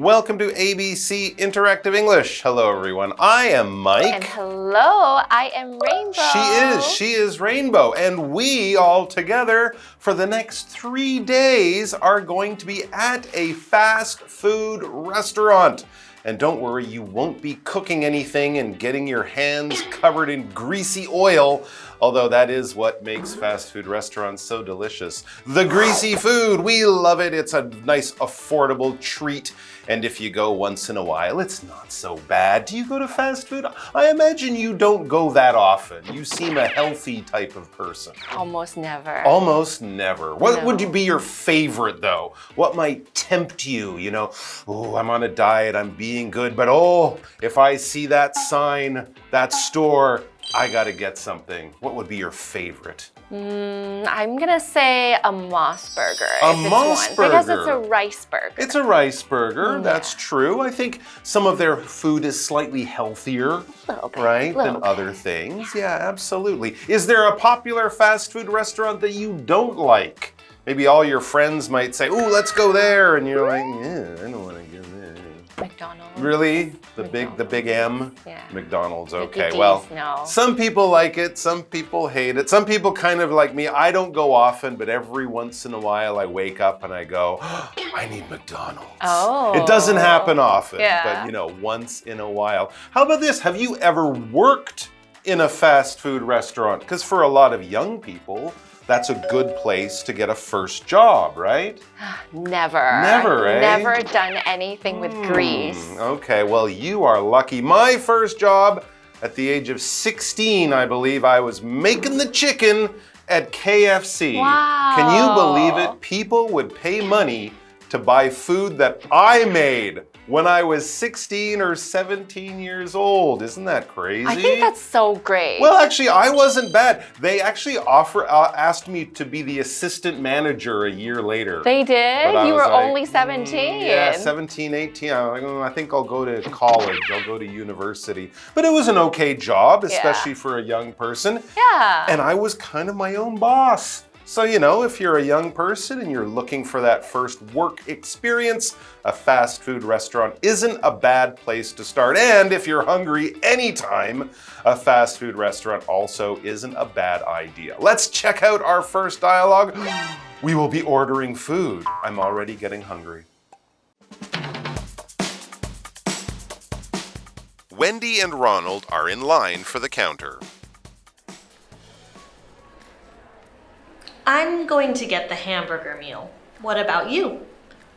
Welcome to ABC Interactive English. Hello, everyone. I am Mike. And hello, I am Rainbow. She is Rainbow. And we all together for the next 3 days are going to be at a fast food restaurant. And don't worry, you won't be cooking anything and getting your hands covered in greasy oil, although that is what makes fast food restaurants so delicious. The greasy food, we love it. It's a nice, affordable treat. And if you go once in a while, it's not so bad. Do you go to fast food? I imagine you don't go that often. You seem a healthy type of person. Almost never. Almost never. What would be your favorite, though? What might tempt you? You know, oh, I'm on a diet, I'm being good, but oh, if I see that sign, that store, I gotta get something. What would be your favorite? I'm gonna say a Moss burger. A Moss burger. Because it's a rice burger. It's a rice burger, that's true. I think some of their food is slightly healthier, right, than other things. Yeah, absolutely. Is there a popular fast food restaurant that you don't like? Maybe all your friends might say, ooh, let's go there. And you're like, yeah, I don't want to go there. McDonald's. Really? The big M? Yeah. McDonald's, okay. Well, some people like it, some people hate it. Some people kind of like me. I don't go often, but every once in a while I wake up and I go, oh, I need McDonald's. Oh. It doesn't happen often, yeah. but you know, once in a while. How about this? Have you ever worked in a fast food restaurant? Because for a lot of young people, that's a good place to get a first job, right? Never. Never, eh? Never done anything with grease. Okay, well, you are lucky. My first job at the age of 16, I believe, I was making the chicken at KFC. Wow. Can you believe it? People would pay money to buy food that I made when I was 16 or 17 years old. Isn't that crazy? I think that's so great. Well, actually, I wasn't bad. They actually asked me to be the assistant manager a year later. They did? You were only 17. Yeah, 17, 18. I'm like, I think I'll go to college. I'll go to university. But it was an okay job, especially for a young person. Yeah. And I was kind of my own boss. So, you know, if you're a young person and you're looking for that first work experience, a fast food restaurant isn't a bad place to start. And if you're hungry anytime, a fast food restaurant also isn't a bad idea. Let's check out our first dialogue. We will be ordering food. I'm already getting hungry. Wendy and Ronald are in line for the counter. I'm going to get the hamburger meal. What about you?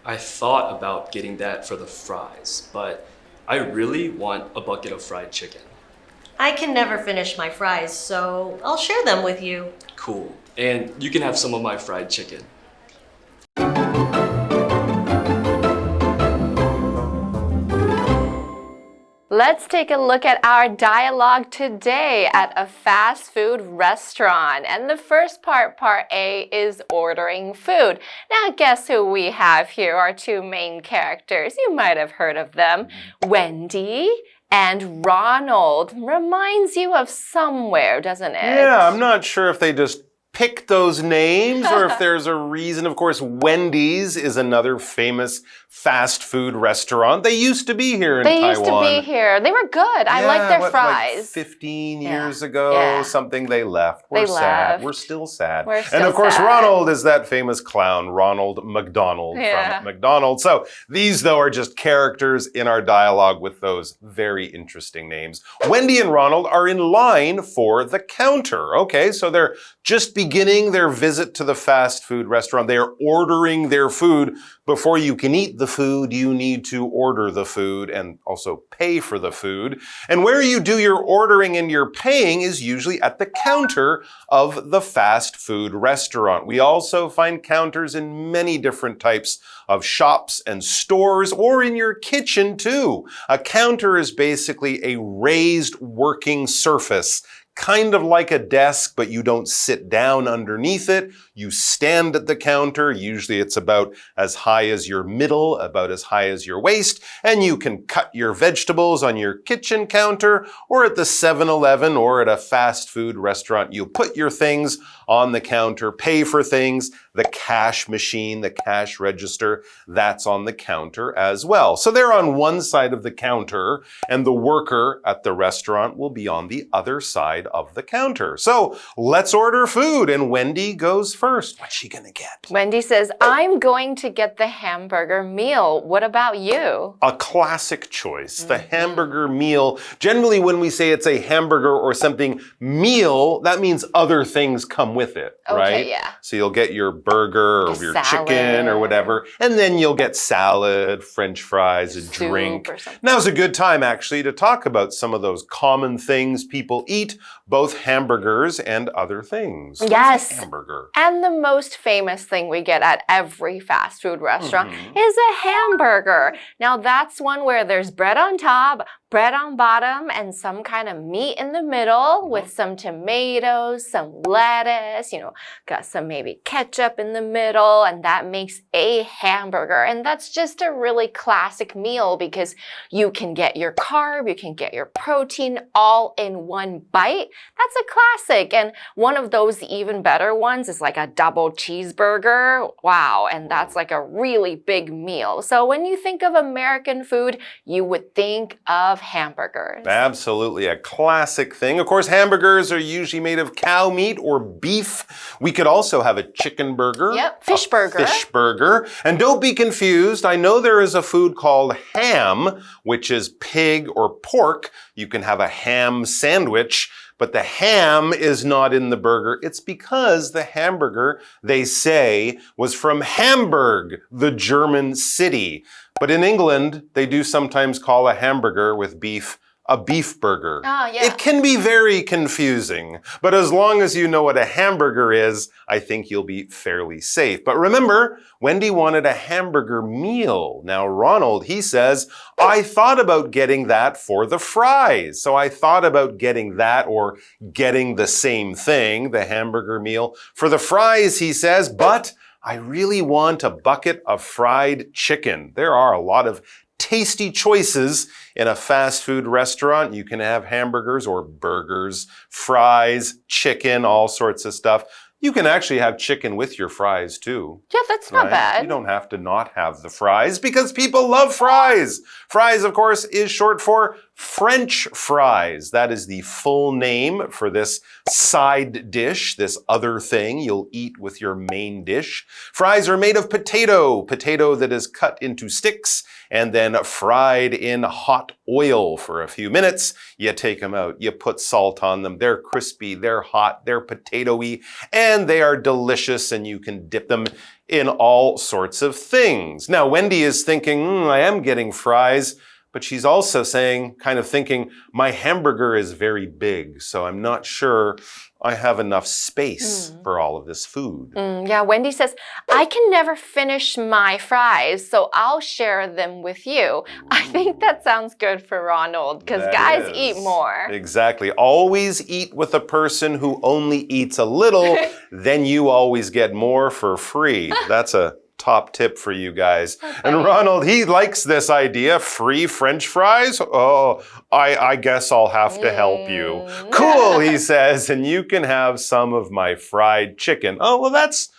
I thought about getting that for the fries, but I really want a bucket of fried chicken. I can never finish my fries, so I'll share them with you. Cool. And you can have some of my fried chicken. Let's take a look at our dialogue today at a fast food restaurant. And the first part A, is ordering food. Now, guess who we have here? Our two main characters. You might have heard of them. Wendy and Ronald. Reminds you of somewhere, doesn't it? Yeah, I'm not sure if they just picked those names or if there's a reason. Of course, Wendy's is another famous fast food restaurant. They used to be here in Taiwan. They used to be here. They were good. I like their fries. Like 15 years ago, something they left. We're sad. We're still sad. And of course, Ronald is that famous clown, Ronald McDonald from McDonald's. So these, though, are just characters in our dialogue with those very interesting names. Wendy and Ronald are in line for the counter. Okay, so they're just beginning their visit to the fast food restaurant. They are ordering their food. Before you can eat the food, you need to order the food and also pay for the food. And where you do your ordering and your paying is usually at the counter of the fast food restaurant. We also find counters in many different types of shops and stores, or in your kitchen too. A counter is basically a raised working surface kind of like a desk, but you don't sit down underneath it. You stand at the counter. Usually it's about as high as your middle, about as high as your waist, and you can cut your vegetables on your kitchen counter or at the 7-Eleven or at a fast food restaurant. You put your things on the counter, pay for things. The cash machine, the cash register, that's on the counter as well. So they're on one side of the counter, and the worker at the restaurant will be on the other side of the counter. So let's order food, and Wendy goes first. What's she gonna get? Wendy says, I'm going to get the hamburger meal. What about you? A classic choice, the hamburger meal. Generally, when we say it's a hamburger or something meal, that means other things come with it, right? Okay, yeah. So you'll get your burger or your chicken or whatever, and then you'll get salad, French fries, a drink. Now's a good time actually to talk about some of those common things people eat, both hamburgers and other things. Yes. Hamburger. And the most famous thing we get at every fast food restaurant is a hamburger. Now that's one where there's bread on top, bread on bottom, and some kind of meat in the middle with some tomatoes, some lettuce, got some maybe ketchup in the middle, and that makes a hamburger. And that's just a really classic meal because you can get your carb, you can get your protein all in one bite. That's a classic. And one of those even better ones is like a double cheeseburger. Wow, and that's like a really big meal. So when you think of American food, you would think of hamburgers. Absolutely, a classic thing. Of course, hamburgers are usually made of cow meat or beef. We could also have a chicken burger. Yep, fish burger. Fish burger. And don't be confused. I know there is a food called ham, which is pig or pork. You can have a ham sandwich. But the ham is not in the burger. It's because the hamburger, they say, was from Hamburg, the German city. But in England, they do sometimes call a hamburger with beef a beef burger. Oh, yeah. It can be very confusing, but as long as you know what a hamburger is, I think you'll be fairly safe. But remember, Wendy wanted a hamburger meal. Now, Ronald, he says, I thought about getting that for the fries. So I thought about getting that or getting the same thing, the hamburger meal, for the fries, he says, but I really want a bucket of fried chicken. There are a lot of tasty choices in a fast food restaurant. You can have hamburgers or burgers, fries, chicken, all sorts of stuff. You can actually have chicken with your fries too. Yeah, that's not bad. You don't have to not have the fries because people love fries. Fries, of course, is short for French fries. That is the full name for this side dish, this other thing you'll eat with your main dish. Fries are made of potato that is cut into sticks and then fried in hot oil for a few minutes. You take them out, you put salt on them. They're crispy, they're hot, they're potato-y, and they are delicious, and you can dip them in all sorts of things. Now, Wendy is thinking, I am getting fries, but she's also saying, kind of thinking, my hamburger is very big, so I'm not sure I have enough space for all of this food. Yeah, Wendy says, I can never finish my fries, so I'll share them with you. I think that sounds good for Ronald, because guys eat more. Exactly. Always eat with a person who only eats a little, then you always get more for free. That's a top tip for you guys. And Ronald, he likes this idea, free French fries. Oh, I guess I'll have to help you. Cool, he says, and you can have some of my fried chicken. Oh, well, that's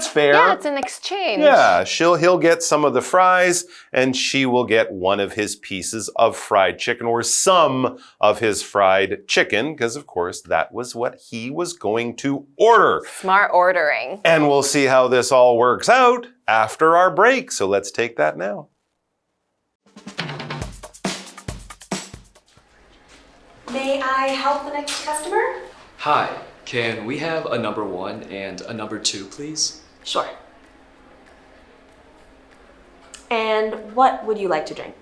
fair. Yeah, it's an exchange. Yeah, he'll get some of the fries and she will get one of his pieces of fried chicken or some of his fried chicken because, of course, that was what he was going to order. Smart ordering. And we'll see how this all works out after our break. So let's take that now. May I help the next customer? Hi, can we have a number 1 and a number 2, please? Sure. And what would you like to drink?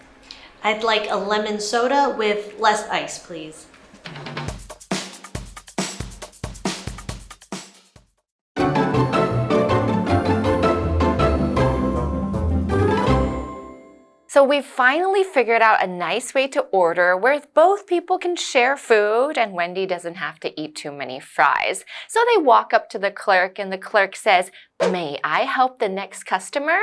I'd like a lemon soda with less ice, please. So we finally figured out a nice way to order where both people can share food and Wendy doesn't have to eat too many fries. So they walk up to the clerk and the clerk says, "May I help the next customer?"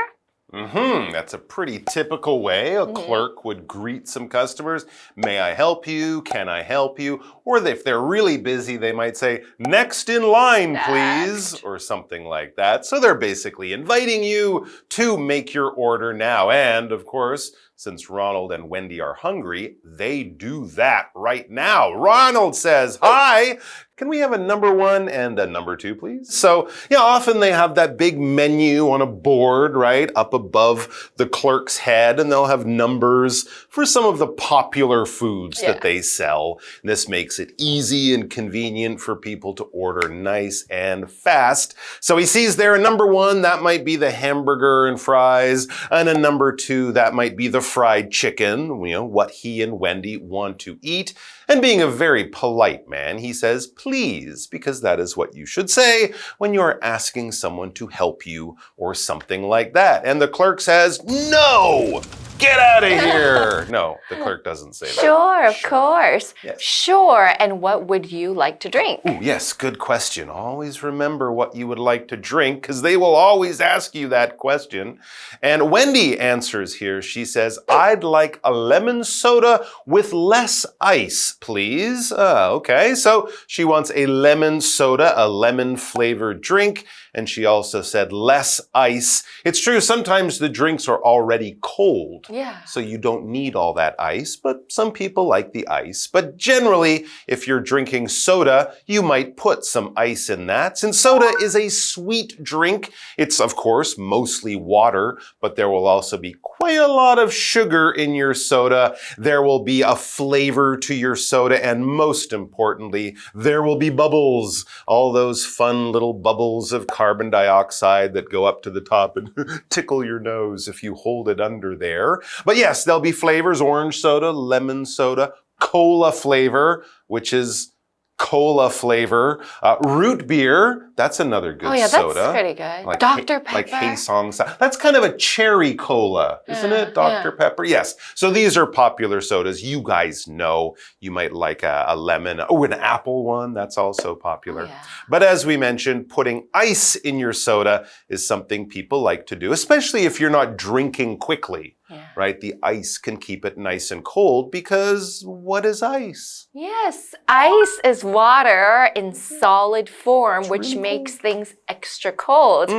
That's a pretty typical way a clerk would greet some customers. May I help you? Can I help you? Or if they're really busy, they might say, next in line, please, or something like that. So they're basically inviting you to make your order now. And of course, since Ronald and Wendy are hungry, they do that right now. Ronald says, "Hi, can we have a number 1 and a number 2, please?" So, often they have that big menu on a board, right, up above the clerk's head, and they'll have numbers for some of the popular foods that they sell. This makes it easy and convenient for people to order nice and fast. So he sees there a number 1, that might be the hamburger and fries, and a number 2, that might be the fried chicken, what he and Wendy want to eat. And being a very polite man, he says, "Please," because that is what you should say when you're asking someone to help you or something like that. And the clerk says, "No! Get out of here!" No, the clerk doesn't say that. Sure, of course. Yes. Sure, and what would you like to drink? Ooh, yes, good question. Always remember what you would like to drink because they will always ask you that question. And Wendy answers here. She says, "I'd like a lemon soda with less ice, please." Okay, so she wants a lemon soda, a lemon-flavored drink. And she also said less ice. It's true, sometimes the drinks are already cold. So you don't need all that ice, but some people like the ice. But generally, if you're drinking soda, you might put some ice in that. Since soda is a sweet drink, it's of course mostly water, but there will also be quite a lot of sugar in your soda. There will be a flavor to your soda, and most importantly, there will be bubbles. All those fun little bubbles of carbon dioxide that go up to the top and tickle your nose if you hold it under there. But yes, there'll be flavors: orange soda, lemon soda, cola flavor, which is cola flavor, root beer, that's another good soda. That's pretty good. Like Dr. Pepper. Like Haesong. That's kind of a cherry cola, isn't it? Dr. Pepper? Yes. So these are popular sodas. You guys know. You might like a lemon. Oh, an apple one. That's also popular. But as we mentioned, putting ice in your soda is something people like to do, especially if you're not drinking quickly. Right? The ice can keep it nice and cold because what is ice? Yes, ice is water in solid form, which makes things extra cold.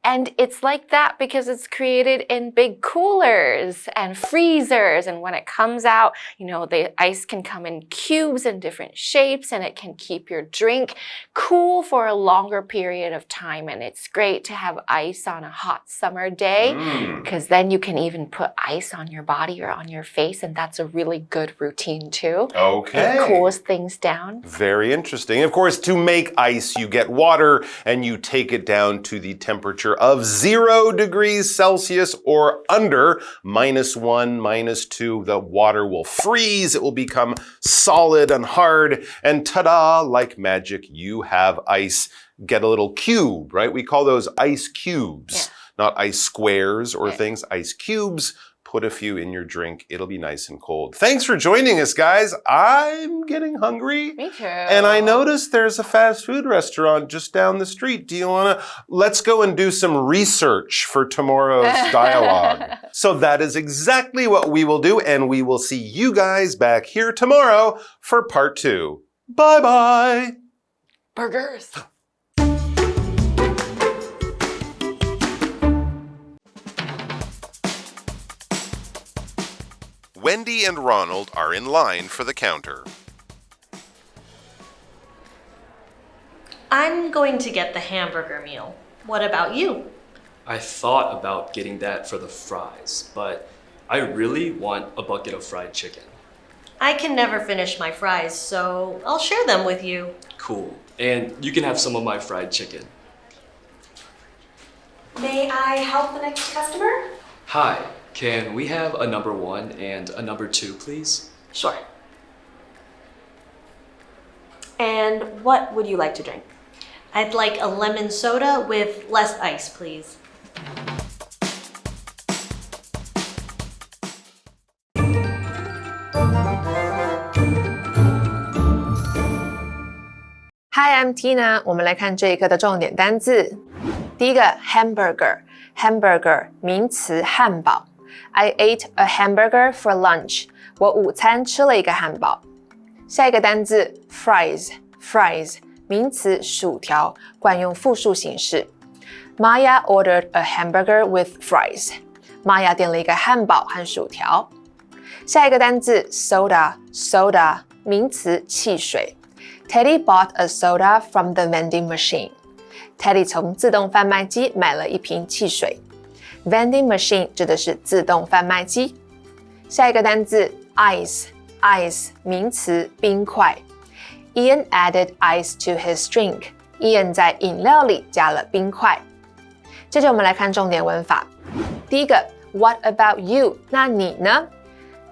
And it's like that because it's created in big coolers and freezers. And when it comes out, the ice can come in cubes in different shapes and it can keep your drink cool for a longer period of time. And it's great to have ice on a hot summer day because then you can even put ice on your body or on your face, and that's a really good routine too. Okay. It cools things down. Very interesting. Of course, to make ice, you get water and you take it down to the temperature of 0 degrees Celsius or under, -1, -2. The water will freeze. It will become solid and hard. And ta-da, like magic, you have ice. Get a little cube, right? We call those ice cubes, not ice squares or things, ice cubes. Put a few in your drink. It'll be nice and cold. Thanks for joining us, guys. I'm getting hungry. Me too. And I noticed there's a fast food restaurant just down the street. Do you want to? Let's go and do some research for tomorrow's dialogue. So that is exactly what we will do. And we will see you guys back here tomorrow for part 2. Bye-bye. Burgers. Wendy and Ronald are in line for the counter. I'm going to get the hamburger meal. What about you? I thought about getting that for the fries, but I really want a bucket of fried chicken. I can never finish my fries, so I'll share them with you. Cool. And you can have some of my fried chicken. May I help the next customer? Hi. Can we have a number 1 and a number 2, please? Sure. And what would you like to drink? I'd like a lemon soda with less ice, please. Hi, I'm Tina. 我们来看这一课的重点单字。第一个 hamburger 名词汉堡。I ate a hamburger for lunch. 我午餐吃了一个汉堡。下一个单字 fries 名词薯条，惯用复数形式。Maya ordered a hamburger with fries. Maya 点了一个汉堡和薯条。下一个单字 soda 名词汽水。Teddy bought a soda from the vending machine. Teddy 从自动贩卖机买了一瓶汽水。Vending machine 指的是自动贩卖机。下一个单字 ice 名词冰块。Ian added ice to his drink. Ian 在饮料里加了冰块。接着我们来看重点文法。第一个 What about you? 那你呢？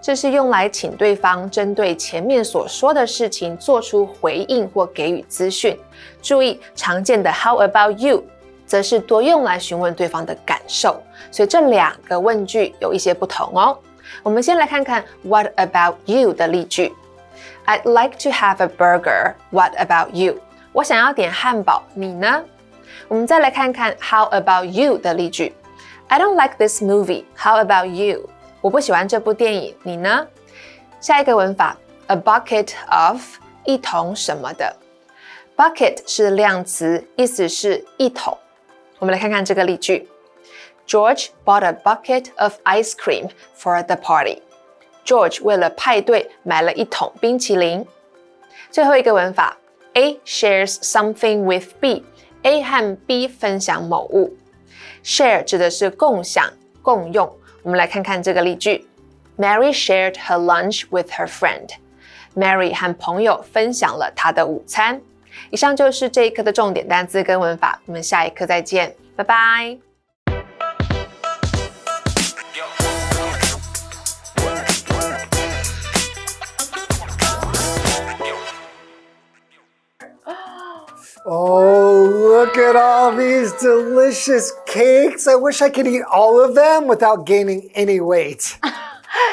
这是用来请对方针对前面所说的事情做出回应或给予资讯。注意，常见的 How about you 则是多用来询问对方的感受，所以这两个问句有一些不同哦。我们先来看看 What about you 的例句。I'd like to have a burger. What about you? 我想要点汉堡，你呢？我们再来看看 How about you 的例句。I don't like this movie. How about you? 我不喜欢这部电影，你呢？下一个文法 A bucket of 一桶什么的。Bucket 是量词，意思是一桶。我们来看看这个例句。George bought a bucket of ice cream for the party. George 为了派对买了一桶冰淇淋。最后一个文法 A shares something with B. A 和 B 分享某物。Share 指的是共享、共用。我们来看看这个例句。Mary shared her lunch with her friend. Mary 和朋友分享了她的午餐。以上就是这一课的重点单字跟文法，我们下一课再见，拜拜。Oh, look at all these delicious cakes. I wish I could eat all of them without gaining any weight.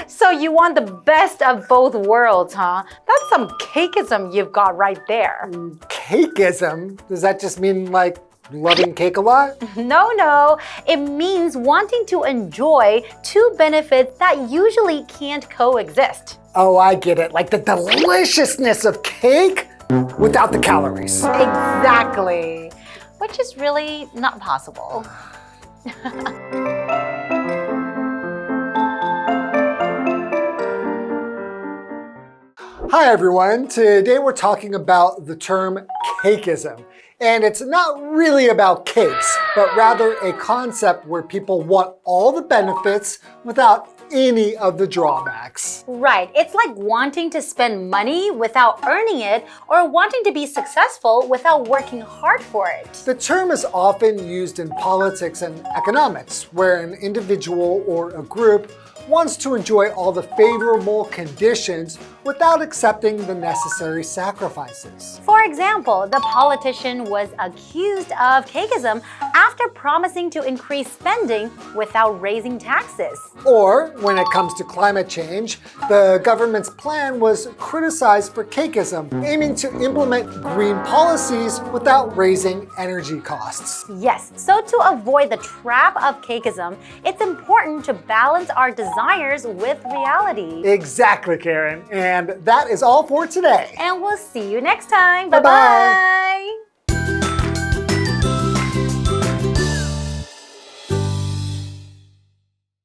So you want the best of both worlds, huh? That's some cakeism you've got right there. Cakeism? Does that just mean like loving cake a lot? No. It means wanting to enjoy two benefits that usually can't coexist. Oh, I get it. Like the deliciousness of cake without the calories. Exactly. Which is really not possible. Hi everyone, today we're talking about the term cakeism. And it's not really about cakes, but rather a concept where people want all the benefits without any of the drawbacks. Right. It's like wanting to spend money without earning it or wanting to be successful without working hard for it. The term is often used in politics and economics, where an individual or a group wants to enjoy all the favorable conditions without accepting the necessary sacrifices. For example, the politician was accused of cakeism after promising to increase spending without raising taxes. Or, when it comes to climate change, the government's plan was criticized for cakeism, aiming to implement green policies without raising energy costs. Yes, so to avoid the trap of cakeism, it's important to balance our desires with reality. Exactly, Karen. And that is all for today. And we'll see you next time. Bye-bye. Bye-bye.